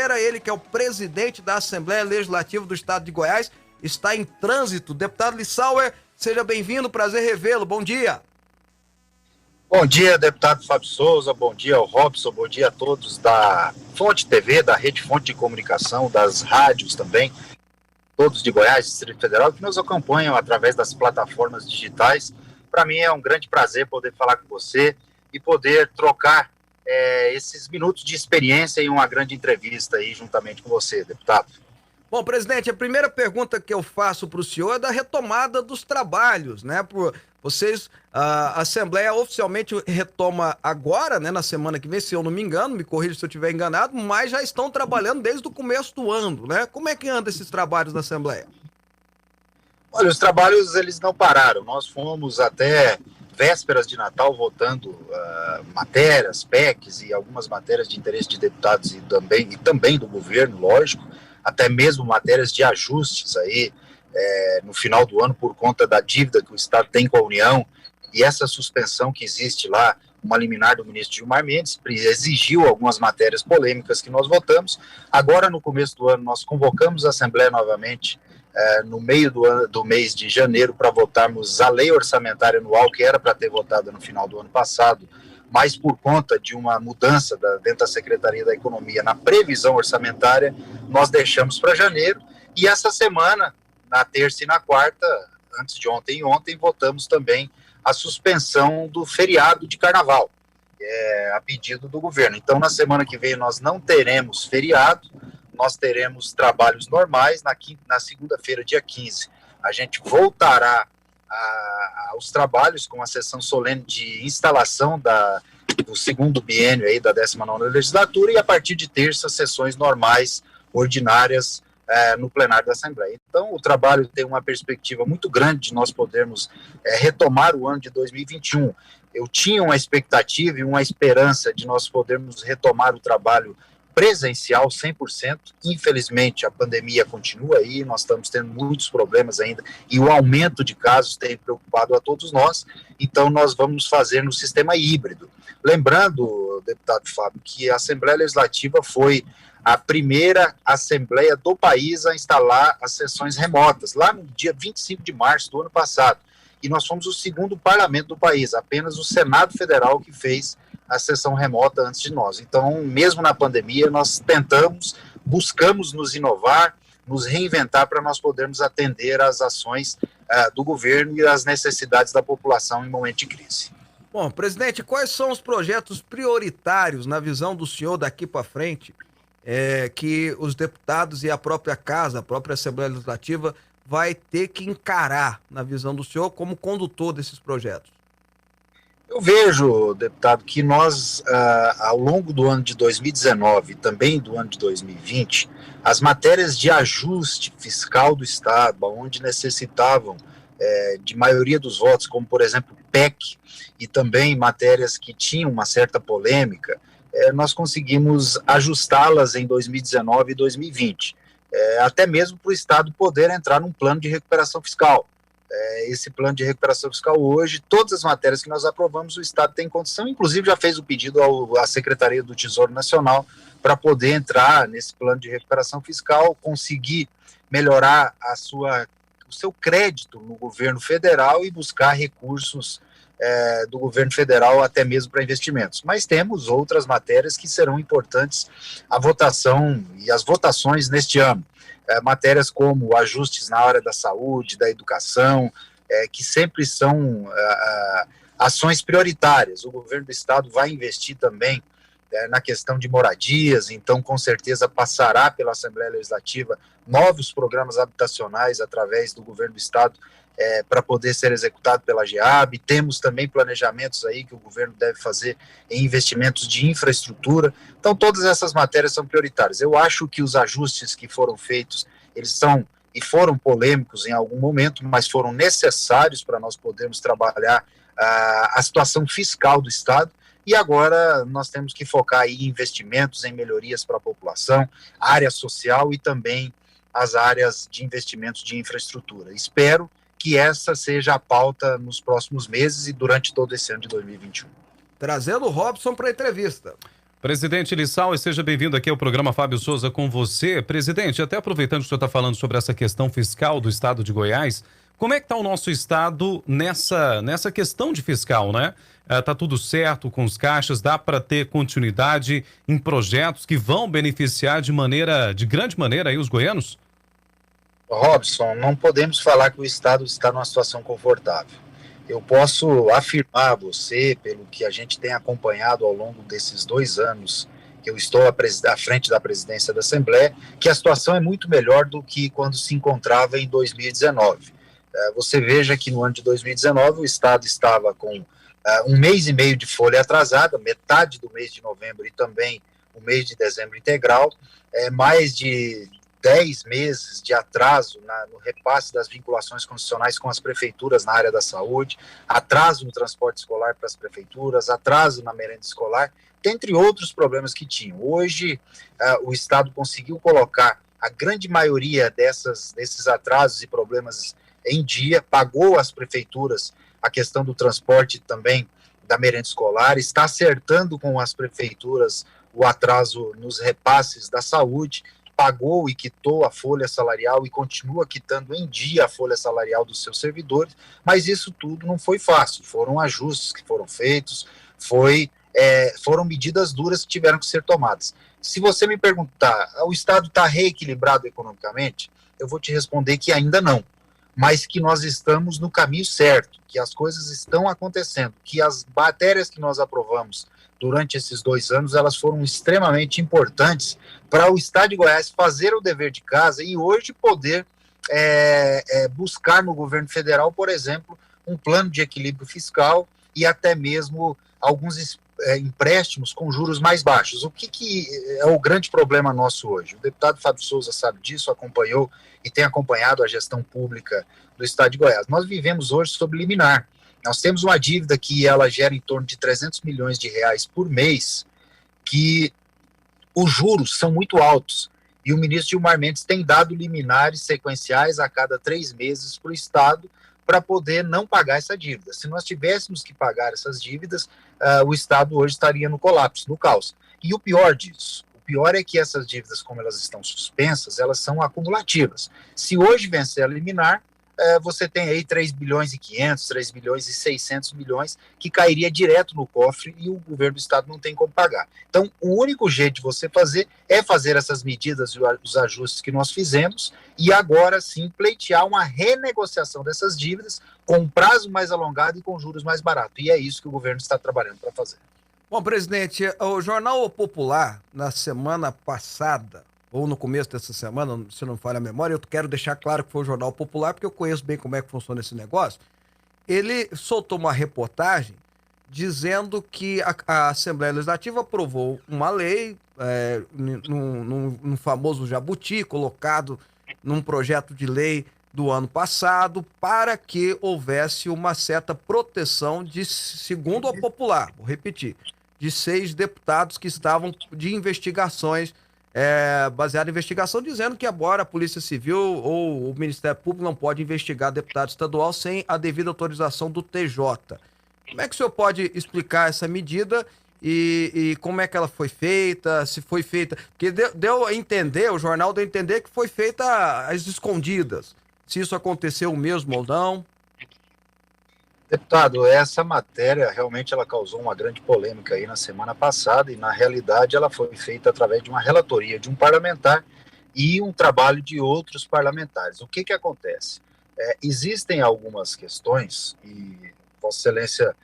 Oliveira, ele que é o presidente da Assembleia Legislativa do Estado de Goiás, está em trânsito. Deputado Lissauer, seja bem-vindo, prazer revê-lo, bom dia. Bom dia, deputado Fábio Souza, bom dia ao Robson, bom dia a todos da Fonte TV, da Rede Fonte de Comunicação, das rádios também, todos de Goiás, Distrito Federal, que nos acompanham através das plataformas digitais. Para mim é um grande prazer poder falar com você e poder trocar esses minutos de experiência em uma grande entrevista aí juntamente com você, deputado. Bom, presidente, a primeira pergunta que eu faço para o senhor é da retomada dos trabalhos, né? Vocês, a Assembleia oficialmente retoma agora, né? Na semana que vem, se eu não me engano, me corrija se eu estiver enganado, mas já estão trabalhando desde o começo do ano, né? Como é que andam esses trabalhos na Assembleia? Olha, os trabalhos, eles não pararam. Nós fomos até vésperas de Natal votando matérias, PECs e algumas matérias de interesse de deputados e também do governo, lógico, até mesmo matérias de ajustes aí no final do ano por conta da dívida que o Estado tem com a União e essa suspensão que existe lá, uma liminar do ministro Gilmar Mendes, exigiu algumas matérias polêmicas que nós votamos. Agora, no começo do ano, nós convocamos a Assembleia novamente no meio do mês de janeiro para votarmos a lei orçamentária anual, que era para ter votado no final do ano passado, mas por conta de uma mudança dentro da Secretaria da Economia na previsão orçamentária, nós deixamos para janeiro, e essa semana, na terça e na quarta, antes de ontem e ontem, votamos também a suspensão do feriado de carnaval, a pedido do governo. Então, na semana que vem, nós não teremos feriado, nós teremos trabalhos normais. Na segunda-feira, dia 15, a gente voltará aos trabalhos com a sessão solene de instalação do segundo biênio aí da 19ª legislatura, e a partir de terça, sessões normais, ordinárias, no plenário da Assembleia. Então, o trabalho tem uma perspectiva muito grande de nós podermos retomar o ano de 2021. Eu tinha uma expectativa e uma esperança de nós podermos retomar o trabalho presencial 100%. Infelizmente, a pandemia continua aí, nós estamos tendo muitos problemas ainda, e o aumento de casos tem preocupado a todos nós, então nós vamos fazer no sistema híbrido. Lembrando, deputado Fábio, que a Assembleia Legislativa foi a primeira Assembleia do país a instalar as sessões remotas, lá no dia 25 de março do ano passado, e nós fomos o segundo parlamento do país, apenas o Senado Federal que fez a sessão remota antes de nós. Então, mesmo na pandemia, nós buscamos nos inovar, nos reinventar para nós podermos atender às ações do governo e às necessidades da população em momento de crise. Bom, presidente, quais são os projetos prioritários na visão do senhor daqui para frente que os deputados e a própria casa, a própria Assembleia Legislativa vai ter que encarar na visão do senhor como condutor desses projetos? Eu vejo, deputado, que nós, ao longo do ano de 2019 e também do ano de 2020, as matérias de ajuste fiscal do Estado, onde necessitavam de maioria dos votos, como, por exemplo, PEC, e também matérias que tinham uma certa polêmica, nós conseguimos ajustá-las em 2019 e 2020, até mesmo para o Estado poder entrar num plano de recuperação fiscal. Esse plano de recuperação fiscal hoje, todas as matérias que nós aprovamos, o Estado tem condição, inclusive já fez o pedido à Secretaria do Tesouro Nacional para poder entrar nesse plano de recuperação fiscal, conseguir melhorar o seu crédito no governo federal e buscar recursos do governo federal até mesmo para investimentos. Mas temos outras matérias que serão importantes à votação e as votações neste ano. Matérias como ajustes na área da saúde, da educação, que sempre são ações prioritárias. O governo do Estado vai investir também na questão de moradias, então com certeza passará pela Assembleia Legislativa novos programas habitacionais através do governo do Estado para poder ser executado pela GEAB. Temos também planejamentos aí que o governo deve fazer em investimentos de infraestrutura. Então todas essas matérias são prioritárias. Eu acho que os ajustes que foram feitos, eles são e foram polêmicos em algum momento, mas foram necessários para nós podermos trabalhar a situação fiscal do Estado. E agora nós temos que focar aí em investimentos, em melhorias para a população, área social e também as áreas de investimentos de infraestrutura. Espero que essa seja a pauta nos próximos meses e durante todo esse ano de 2021. Trazendo o Robson para a entrevista. Presidente Lissau, seja bem-vindo aqui ao programa Fábio Souza com você. Presidente, até aproveitando que o senhor está falando sobre essa questão fiscal do estado de Goiás, como é que está o nosso estado nessa questão de fiscal, né? Tá tudo certo com os caixas, dá para ter continuidade em projetos que vão beneficiar de grande maneira aí os goianos? Robson, não podemos falar que o estado está numa situação confortável. Eu posso afirmar a você, pelo que a gente tem acompanhado ao longo desses 2 anos que eu estou à frente da presidência da Assembleia, que a situação é muito melhor do que quando se encontrava em 2019. Você veja que no ano de 2019 o estado estava com 1 mês e meio de folha atrasada, metade do mês de novembro e também o mês de dezembro integral, mais de 10 meses de atraso no repasse das vinculações constitucionais com as prefeituras na área da saúde, atraso no transporte escolar para as prefeituras, atraso na merenda escolar, dentre outros problemas que tinham. Hoje, o Estado conseguiu colocar a grande maioria desses atrasos e problemas em dia, pagou às prefeituras a questão do transporte também da merenda escolar, está acertando com as prefeituras o atraso nos repasses da saúde, pagou e quitou a folha salarial e continua quitando em dia a folha salarial dos seus servidores, mas isso tudo não foi fácil, foram ajustes que foram feitos, foram medidas duras que tiveram que ser tomadas. Se você me perguntar, o Estado está reequilibrado economicamente? Eu vou te responder que ainda não, mas que nós estamos no caminho certo, que as coisas estão acontecendo, que as matérias que nós aprovamos durante esses 2 anos, elas foram extremamente importantes para o Estado de Goiás fazer o dever de casa e hoje poder buscar no governo federal, por exemplo, um plano de equilíbrio fiscal e até mesmo alguns empréstimos com juros mais baixos. O que é o grande problema nosso hoje? O deputado Fábio Souza sabe disso, acompanhou e tem acompanhado a gestão pública do Estado de Goiás. Nós vivemos hoje sob liminar. Nós temos uma dívida que ela gera em torno de 300 milhões de reais por mês, que os juros são muito altos. E o ministro Gilmar Mendes tem dado liminares sequenciais a cada 3 meses para o Estado para poder não pagar essa dívida. Se nós tivéssemos que pagar essas dívidas, o Estado hoje estaria no colapso, no caos. E o pior disso, o pior é que essas dívidas, como elas estão suspensas, elas são acumulativas. Se hoje vencer a liminar, você tem aí 3 bilhões e 500, 3 bilhões e 600 milhões que cairia direto no cofre e o governo do estado não tem como pagar. Então, o único jeito de você fazer é fazer essas medidas e os ajustes que nós fizemos e agora sim pleitear uma renegociação dessas dívidas com um prazo mais alongado e com juros mais baratos. E é isso que o governo está trabalhando para fazer. Bom, presidente, o Jornal O Popular, na semana passada, ou no começo dessa semana, se não falha a memória, eu quero deixar claro que foi o Jornal Popular, porque eu conheço bem como é que funciona esse negócio. Ele soltou uma reportagem dizendo que a Assembleia Legislativa aprovou uma lei num famoso jabuti, colocado num projeto de lei do ano passado, para que houvesse uma certa proteção segundo o Popular, vou repetir, de 6 deputados que estavam de investigações, baseado em investigação, dizendo que agora a Polícia Civil ou o Ministério Público não pode investigar deputado estadual sem a devida autorização do TJ. Como é que o senhor pode explicar essa medida e como é que ela foi feita, se foi feita... Porque deu a entender, o jornal deu a entender que foi feita às escondidas. Se isso aconteceu mesmo ou não... Deputado, essa matéria realmente ela causou uma grande polêmica aí na semana passada e na realidade ela foi feita através de uma relatoria de um parlamentar e um trabalho de outros parlamentares. O que acontece? Existem algumas questões e Vossa Excelência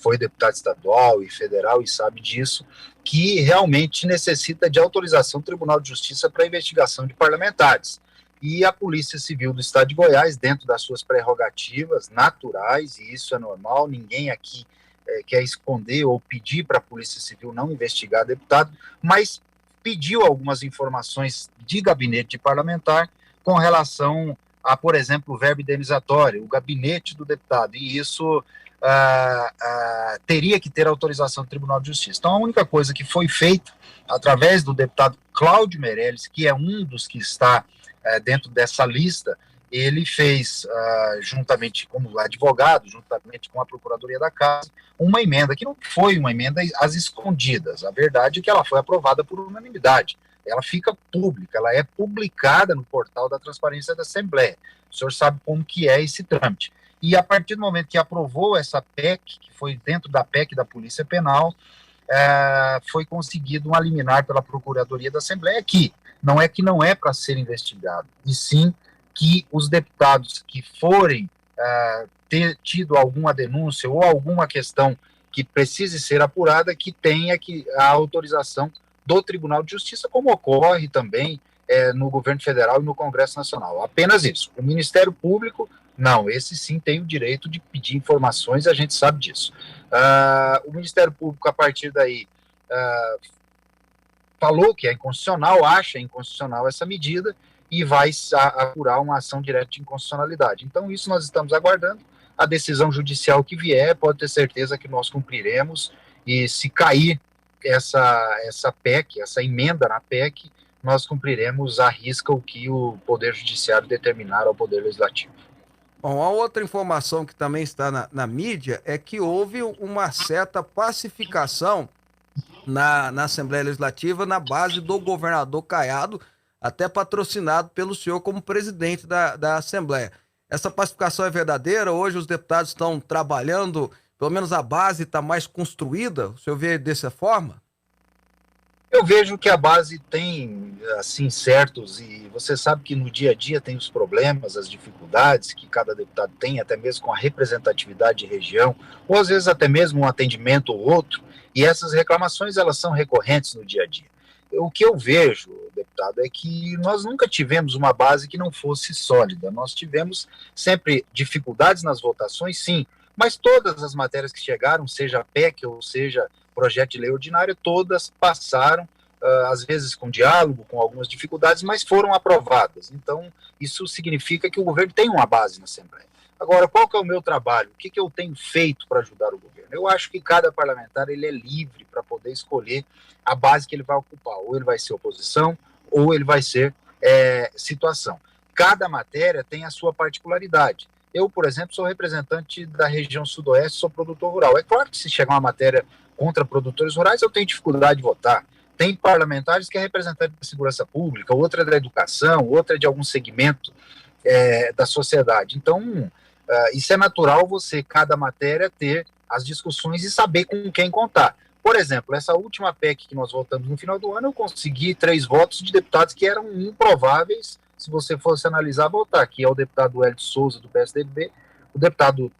foi deputado estadual e federal e sabe disso, que realmente necessita de autorização do Tribunal de Justiça para investigação de parlamentares. E a Polícia Civil do Estado de Goiás, dentro das suas prerrogativas naturais, e isso é normal, ninguém aqui quer esconder ou pedir para a Polícia Civil não investigar deputado, mas pediu algumas informações de gabinete de parlamentar com relação a, por exemplo, o verbo indenizatório, o gabinete do deputado, e isso teria que ter autorização do Tribunal de Justiça. Então, a única coisa que foi feita, através do deputado Cláudio Meirelles, que é um dos que está dentro dessa lista, ele fez, juntamente como advogado, juntamente com a Procuradoria da Casa, uma emenda que não foi uma emenda às escondidas. A verdade é que ela foi aprovada por unanimidade. Ela fica pública, ela é publicada no portal da Transparência da Assembleia. O senhor sabe como que é esse trâmite. E a partir do momento que aprovou essa PEC, que foi dentro da PEC da Polícia Penal, foi conseguido um liminar pela Procuradoria da Assembleia que não é para ser investigado, e sim que os deputados que forem ter tido alguma denúncia ou alguma questão que precise ser apurada, que tenha a autorização do Tribunal de Justiça, como ocorre também no governo federal e no Congresso Nacional. Apenas isso. O Ministério Público, não, esse sim tem o direito de pedir informações, a gente sabe disso. O Ministério Público, a partir daí, falou que é inconstitucional, acha inconstitucional essa medida e vai apurar uma ação direta de inconstitucionalidade. Então, isso nós estamos aguardando. A decisão judicial que vier, pode ter certeza que nós cumpriremos, e se cair essa PEC, essa emenda na PEC, nós cumpriremos à risca o que o Poder Judiciário determinar ao Poder Legislativo. Bom, a outra informação que também está na mídia é que houve uma certa pacificação na Assembleia Legislativa na base do governador Caiado, até patrocinado pelo senhor como presidente da Assembleia. Essa pacificação é verdadeira? Hoje os deputados estão trabalhando, pelo menos a base está mais construída? O senhor vê dessa forma? Eu vejo que a base tem, assim, certos, e você sabe que no dia a dia tem os problemas, as dificuldades que cada deputado tem, até mesmo com a representatividade de região, ou às vezes até mesmo um atendimento ou outro, e essas reclamações, elas são recorrentes no dia a dia. O que eu vejo, deputado, é que nós nunca tivemos uma base que não fosse sólida. Nós tivemos sempre dificuldades nas votações, sim, mas todas as matérias que chegaram, seja PEC ou seja projeto de lei ordinário, todas passaram, às vezes com diálogo, com algumas dificuldades, mas foram aprovadas. Então, isso significa que o governo tem uma base na Assembleia. Agora, qual que é o meu trabalho? O que eu tenho feito para ajudar o governo? Eu acho que cada parlamentar ele é livre para poder escolher a base que ele vai ocupar. Ou ele vai ser oposição, ou ele vai ser situação. Cada matéria tem a sua particularidade. Eu, por exemplo, sou representante da região sudoeste, sou produtor rural. É claro que se chegar uma matéria contra produtores rurais, eu tenho dificuldade de votar. Tem parlamentares que é representante da segurança pública, outra é da educação, outra é de algum segmento da sociedade. Então, isso é natural você, cada matéria, ter as discussões e saber com quem contar. Por exemplo, essa última PEC que nós votamos no final do ano, eu consegui 3 votos de deputados que eram improváveis, se você fosse analisar, votar, que é o deputado Hélio Souza, do PSDB, o deputado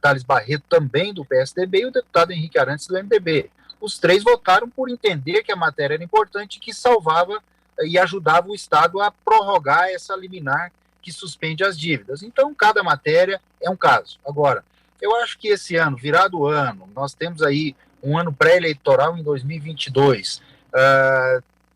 Thales Barreto, também do PSDB, e o deputado Henrique Arantes, do MDB. Os 3 votaram por entender que a matéria era importante e que salvava e ajudava o Estado a prorrogar essa liminar que suspende as dívidas. Então, cada matéria é um caso. Agora, eu acho que esse ano, virado o ano, nós temos aí um ano pré-eleitoral em 2022,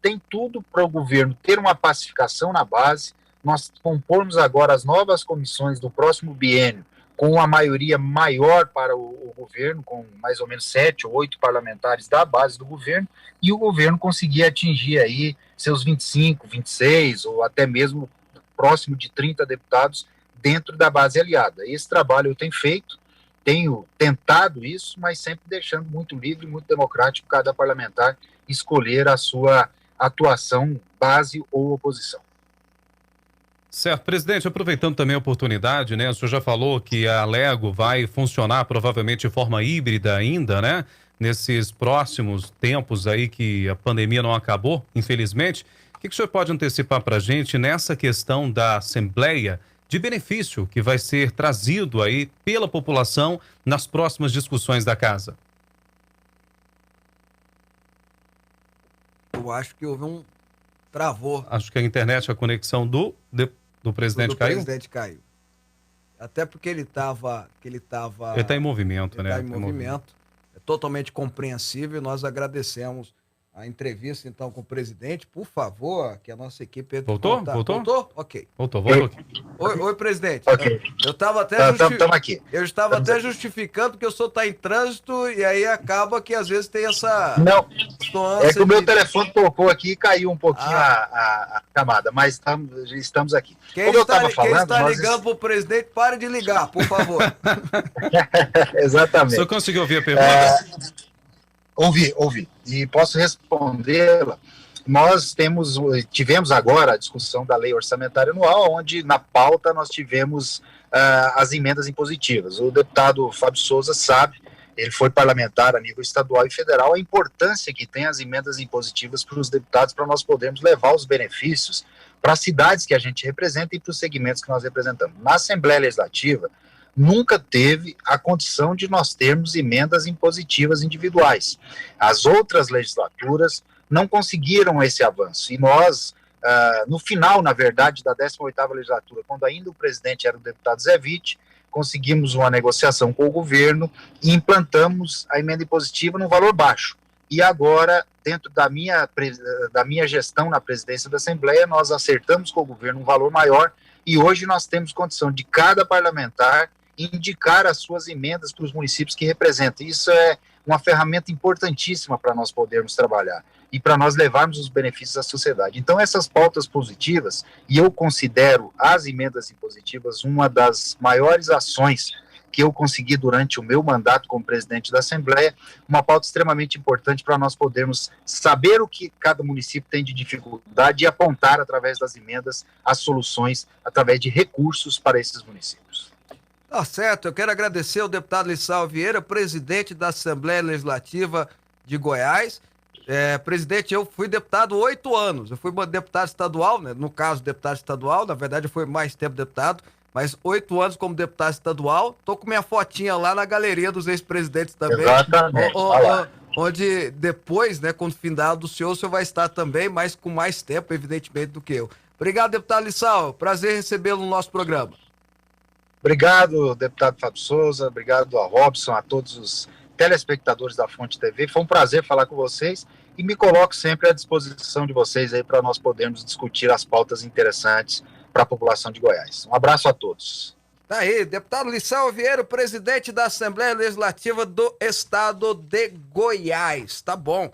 tem tudo para o governo ter uma pacificação na base, nós compormos agora as novas comissões do próximo biênio com uma maioria maior para o governo, com mais ou menos 7 ou 8 parlamentares da base do governo, e o governo conseguir atingir aí seus 25, 26 ou até mesmo próximo de 30 deputados dentro da base aliada. Esse trabalho eu tenho feito, tenho tentado isso, mas sempre deixando muito livre, muito democrático cada parlamentar escolher a sua atuação, base ou oposição. Certo, presidente, aproveitando também a oportunidade, né? O senhor já falou que a Lego vai funcionar provavelmente de forma híbrida ainda, né? Nesses próximos tempos aí que a pandemia não acabou, infelizmente. O que o senhor pode antecipar para a gente nessa questão da Assembleia de benefício que vai ser trazido aí pela população nas próximas discussões da casa? Eu acho que houve um travou. Acho que a internet, a conexão do presidente caiu? O presidente caiu. Até porque ele estava... Ele está em movimento, né? Está em movimento. É totalmente compreensível e nós agradecemos a entrevista, então, com o presidente, por favor, que a nossa equipe... Voltou? Voltou? Ok. Voltou. Oi, presidente. Ok. Eu estava até, aqui. Eu estava até justificando porque o senhor está em trânsito e aí acaba que às vezes tem essa... Não, é que o meu de... telefone tocou aqui e caiu um pouquinho a chamada, mas estamos aqui. Quem está ligando para o presidente, pare de ligar, por favor. Exatamente. O senhor conseguiu ouvir a pergunta? Ouvi. E posso respondê-la. Nós tivemos agora a discussão da lei orçamentária anual, onde na pauta nós tivemos as emendas impositivas. O deputado Fábio Souza sabe, ele foi parlamentar a nível estadual e federal, a importância que tem as emendas impositivas para os deputados, para nós podermos levar os benefícios para as cidades que a gente representa e para os segmentos que nós representamos. Na Assembleia Legislativa, nunca teve a condição de nós termos emendas impositivas individuais. As outras legislaturas não conseguiram esse avanço. E nós, no final, na verdade, da 18ª legislatura, quando ainda o presidente era o deputado Zé Witt, conseguimos uma negociação com o governo e implantamos a emenda impositiva num valor baixo. E agora, dentro da minha gestão na presidência da Assembleia, nós acertamos com o governo um valor maior e hoje nós temos condição de cada parlamentar indicar as suas emendas para os municípios que representam. Isso é uma ferramenta importantíssima para nós podermos trabalhar e para nós levarmos os benefícios à sociedade. Então, essas pautas positivas, e eu considero as emendas impositivas uma das maiores ações que eu consegui durante o meu mandato como presidente da Assembleia, uma pauta extremamente importante para nós podermos saber o que cada município tem de dificuldade e apontar, através das emendas, as soluções através de recursos para esses municípios. Tá certo, eu quero agradecer ao deputado Lissau Vieira, presidente da Assembleia Legislativa de Goiás. Presidente, eu fui deputado 8 anos, eu fui deputado estadual, né? No caso, deputado estadual, na verdade eu fui mais tempo deputado, mas 8 anos como deputado estadual. Tô com minha fotinha lá na galeria dos ex-presidentes também. Exatamente. Onde depois, né, quando findar do senhor, o senhor vai estar também, mas com mais tempo, evidentemente, do que eu. Obrigado, deputado Lissau. Prazer recebê-lo no nosso programa. Obrigado, deputado Fábio Souza, obrigado a Robson, a todos os telespectadores da Fonte TV. Foi um prazer falar com vocês e me coloco sempre à disposição de vocês aí para nós podermos discutir as pautas interessantes para a população de Goiás. Um abraço a todos. Tá aí, deputado Lissau Vieira, presidente da Assembleia Legislativa do Estado de Goiás. Tá bom.